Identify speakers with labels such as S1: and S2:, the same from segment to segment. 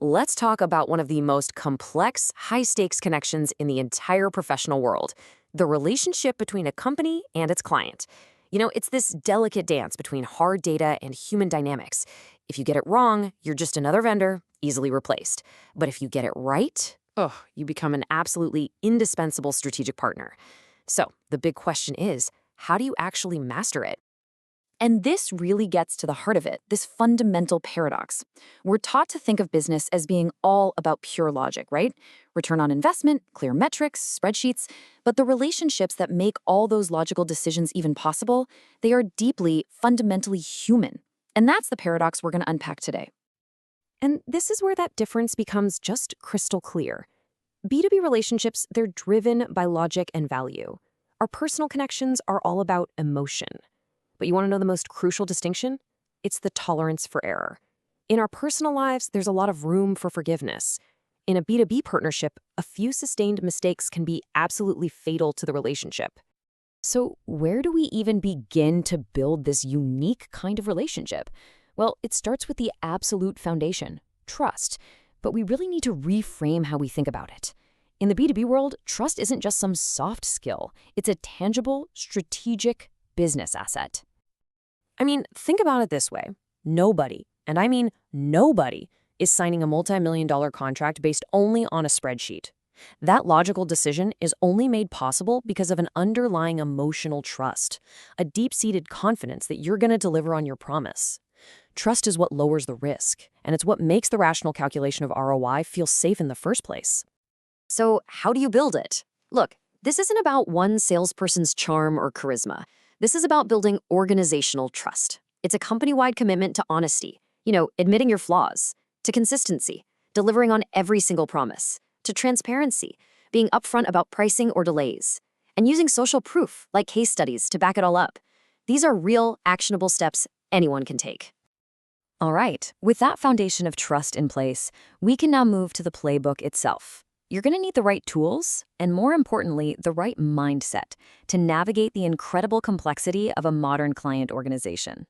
S1: let's talk about one of the most complex, high-stakes connections in the entire professional world, the relationship between a company and its client. It's this delicate dance between hard data and human dynamics. If you get it wrong, you're just another vendor, easily replaced. But if you get it right, you become an absolutely indispensable strategic partner. So the big question is, how do you actually master it?
S2: And this really gets to the heart of it, this fundamental paradox. We're taught to think of business as being all about pure logic, right? Return on investment, clear metrics, spreadsheets. But the relationships that make all those logical decisions even possible, they are deeply, fundamentally human. And that's the paradox we're going to unpack today.
S1: And this is where that difference becomes just crystal clear. B2B relationships, they're driven by logic and value. Our personal connections are all about emotion. But you want to know the most crucial distinction? It's the tolerance for error. In our personal lives, there's a lot of room for forgiveness. In a B2B partnership, a few sustained mistakes can be absolutely fatal to the relationship. So where do we even begin to build this unique kind of relationship? Well, it starts with the absolute foundation, trust. But we really need to reframe how we think about it. In the B2B world, trust isn't just some soft skill. It's a tangible, strategic business asset. I mean, think about it this way. Nobody, and I mean nobody, is signing a multi-million-dollar contract based only on a spreadsheet. That logical decision is only made possible because of an underlying emotional trust, a deep-seated confidence that you're going to deliver on your promise. Trust is what lowers the risk, and it's what makes the rational calculation of ROI feel safe in the first place. So how do you build it? Look, this isn't about one salesperson's charm or charisma. This is about building organizational trust. It's a company-wide commitment to honesty, admitting your flaws, to consistency, delivering on every single promise, to transparency, being upfront about pricing or delays, and using social proof, like case studies, to back it all up. These are real, actionable steps anyone can take. All right, with that foundation of trust in place, we can now move to the playbook itself. You're going to need the right tools, and more importantly, the right mindset to navigate the incredible complexity of a modern client organization.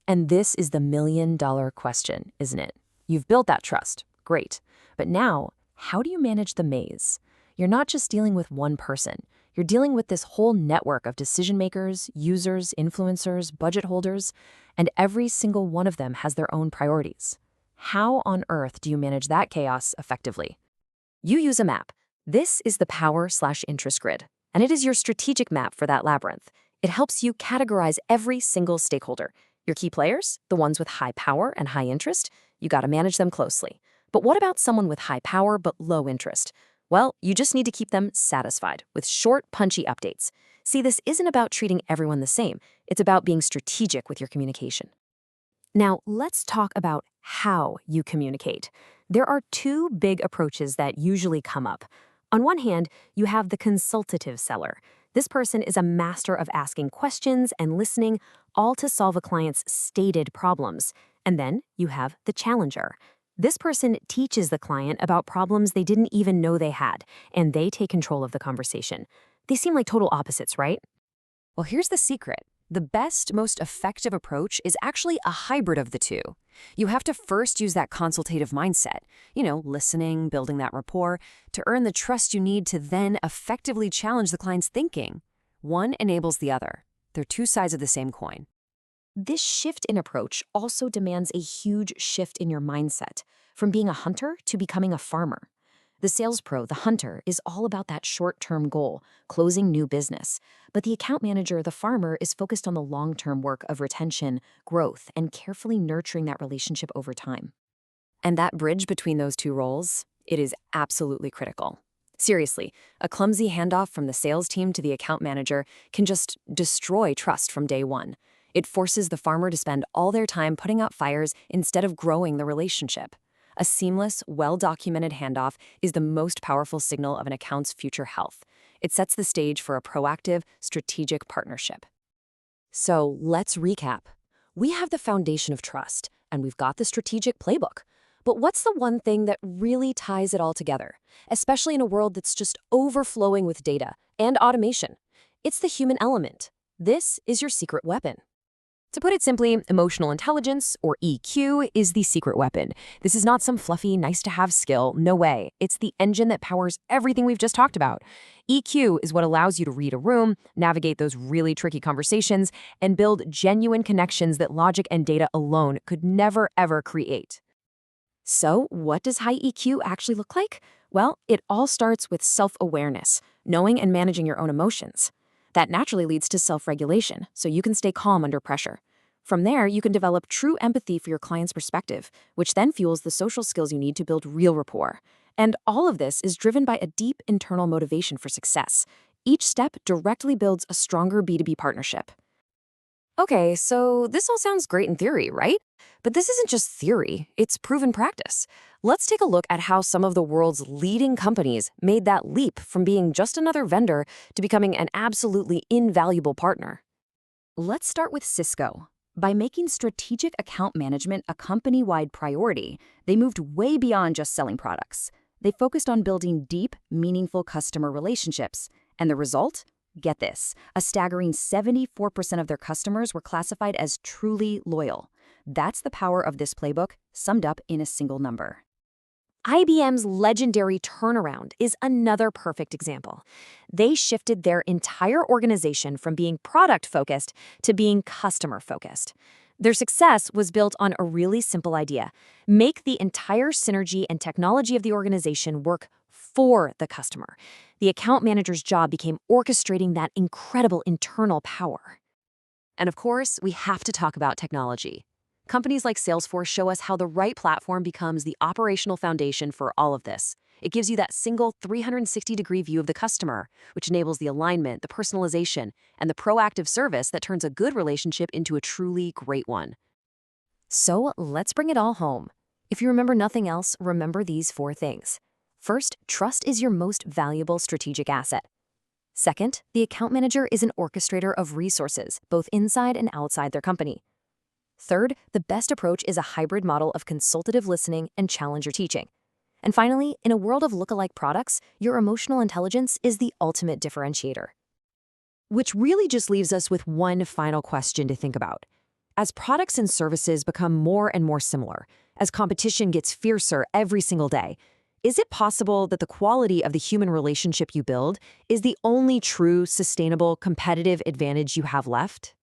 S1: And this is the million-dollar question, isn't it? You've built that trust. Great. But now, how do you manage the maze? You're not just dealing with one person. You're dealing with this whole network of decision-makers, users, influencers, budget holders, and every single one of them has their own priorities. How on earth do you manage that chaos effectively? You use a map. This is the power/interest grid, and it is your strategic map for that labyrinth. It helps you categorize every single stakeholder. Your key players, the ones with high power and high interest, you got to manage them closely. But what about someone with high power but low interest? Well, you just need to keep them satisfied with short, punchy updates. See, this isn't about treating everyone the same. It's about being strategic with your communication. Now, let's talk about how you communicate. There are two big approaches that usually come up. On one hand, you have the consultative seller. This person is a master of asking questions and listening, all to solve a client's stated problems. And then you have the challenger. This person teaches the client about problems they didn't even know they had, and they take control of the conversation. They seem like total opposites, right? Well, here's the secret. The best, most effective approach is actually a hybrid of the two. You have to first use that consultative mindset, listening, building that rapport, to earn the trust you need to then effectively challenge the client's thinking. One enables the other. They're two sides of the same coin. This shift in approach also demands a huge shift in your mindset, from being a hunter to becoming a farmer. The sales pro, the hunter, is all about that short-term goal, closing new business. But the account manager, the farmer, is focused on the long-term work of retention, growth, and carefully nurturing that relationship over time. And that bridge between those two roles, it is absolutely critical. Seriously, a clumsy handoff from the sales team to the account manager can just destroy trust from day one. It forces the farmer to spend all their time putting out fires instead of growing the relationship. A seamless, well-documented handoff is the most powerful signal of an account's future health. It sets the stage for a proactive, strategic partnership. So let's recap. We have the foundation of trust, and we've got the strategic playbook. But what's the one thing that really ties it all together, especially in a world that's just overflowing with data and automation? It's the human element. This is your secret weapon. To put it simply, emotional intelligence, or EQ, is the secret weapon. This is not some fluffy, nice-to-have skill. No way. It's the engine that powers everything we've just talked about. EQ is what allows you to read a room, navigate those really tricky conversations, and build genuine connections that logic and data alone could never, ever create. So, what does high EQ actually look like? Well, it all starts with self-awareness, knowing and managing your own emotions. That naturally leads to self-regulation, so you can stay calm under pressure. From there, you can develop true empathy for your client's perspective, which then fuels the social skills you need to build real rapport. And all of this is driven by a deep internal motivation for success. Each step directly builds a stronger B2B partnership. Okay, so this all sounds great in theory, right? But this isn't just theory, it's proven practice. Let's take a look at how some of the world's leading companies made that leap from being just another vendor to becoming an absolutely invaluable partner. Let's start with Cisco. By making strategic account management a company-wide priority, they moved way beyond just selling products. They focused on building deep, meaningful customer relationships. And the result? Get this, a staggering 74% of their customers were classified as truly loyal. That's the power of this playbook, summed up in a single number. IBM's legendary turnaround is another perfect example. They shifted their entire organization from being product-focused to being customer-focused. Their success was built on a really simple idea: make the entire synergy and technology of the organization work for the customer. The account manager's job became orchestrating that incredible internal power. And of course, we have to talk about technology. Companies like Salesforce show us how the right platform becomes the operational foundation for all of this. It gives you that single 360-degree view of the customer, which enables the alignment, the personalization, and the proactive service that turns a good relationship into a truly great one. So let's bring it all home. If you remember nothing else, remember these 4 things. First, trust is your most valuable strategic asset. Second, the account manager is an orchestrator of resources, both inside and outside their company. Third, the best approach is a hybrid model of consultative listening and challenger teaching. And finally, in a world of lookalike products, your emotional intelligence is the ultimate differentiator. Which really just leaves us with one final question to think about. As products and services become more and more similar, as competition gets fiercer every single day, is it possible that the quality of the human relationship you build is the only true, sustainable, competitive advantage you have left?